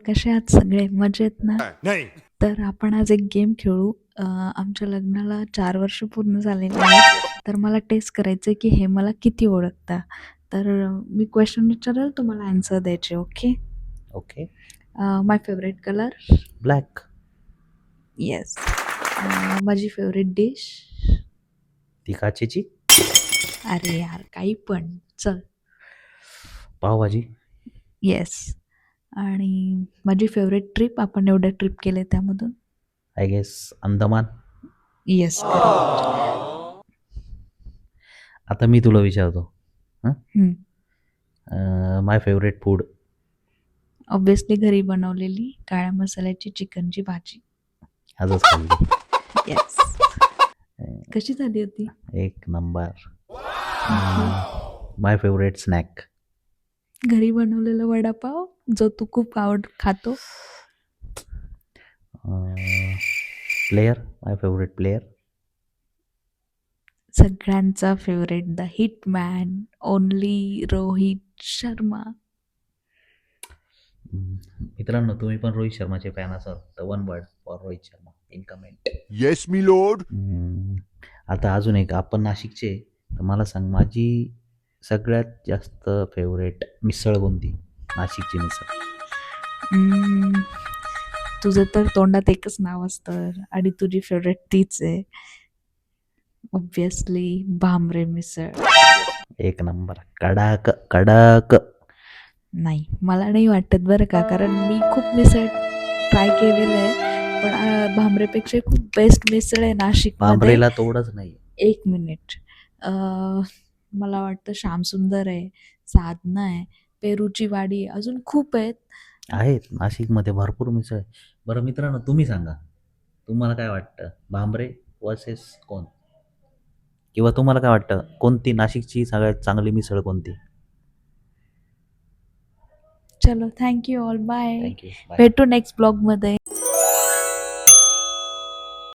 कसे आहात सगळे? मजेत ना? नाही. तर आपण आज एक गेम खेळू. आमच्या लग्नाला 4 वर्ष पूर्ण झालेली आहेत. तर मला टेस्ट करायचं आहे, की हे मला किती ओळखता. तर मी क्वेशन विचारेल, तुम्हाला आन्सर द्यायचे. Okay? Okay. My favourite colour? Black. Yes. माझी फेव्हरेट डिश? ती काचेची अरे यार, काही पण. चल. पावभाजी. येस. आणि माझी फेव्हरेट ट्रिप, आपण एवढ्या ट्रिप केल्या त्यामधून? I guess Andaman. Yes, correct. आता मी तुला विचारतो. हं. माय फेवरेट फूड. ऑब्व्हियसली घरी बनवलेली काळ्या मसाल्याची चिकनची भाजी. आजच खाल्ली. येस. कशी झाली होती? एक नंबर. माय फेवरेट स्नॅक. घरी बनवलेला वडापाव, जो तू खूप खातो. प्लेयर. माय फेवरेट प्लेयर. सगळ्यांचा favourite the hitman, only Rohit Sharma. मित्रांनो, तुम्ही पण रोहित शर्माचे फॅन असाल तर 1 word for Rohit Sharma in comment. Yes me Lord. आता अजून एक, आपण नाशिकचे, तर मला सांग, माझी सगळ्यात जास्त फेवरेट मिसळ कोणती? नाशिकची मिसळ. तुझं तर तोंडात एकच नाव असतं आणि तुझी फेवरेट तीच आहे. ऑब्व्हियसली भांबरे मिसळ. एक नंबर. कडक कडक. नाही, मला नाही वाटत बरं का, कारण मी खूप मिसळ ट्राय केलेलं आहे. पण भांबरेपेक्षा खूप बेस्ट मिसळ आहे नाशिकमध्ये. बांबरेला तोडच नाही. 1 मिनिट. मला वाटतं श्यामसुंदर आहे, साधना आहे, पेरूची वाडी आहे, अजून खूप आहेत. नाशिकमध्ये भरपूर मिसळ आहे. बरं मित्रांनो, तुम्ही सांगा, तुम्हाला काय वाटतं, भांबरे वर्सेस कोण? किंवा तुम्हाला काय वाटतं, कोणती नाशिकची सगळ्यात चांगली मिसळ कोणती? चलो, thank you all. Bye. Thank you. Bye. भेटू नेक्स्ट ब्लॉगमध्ये.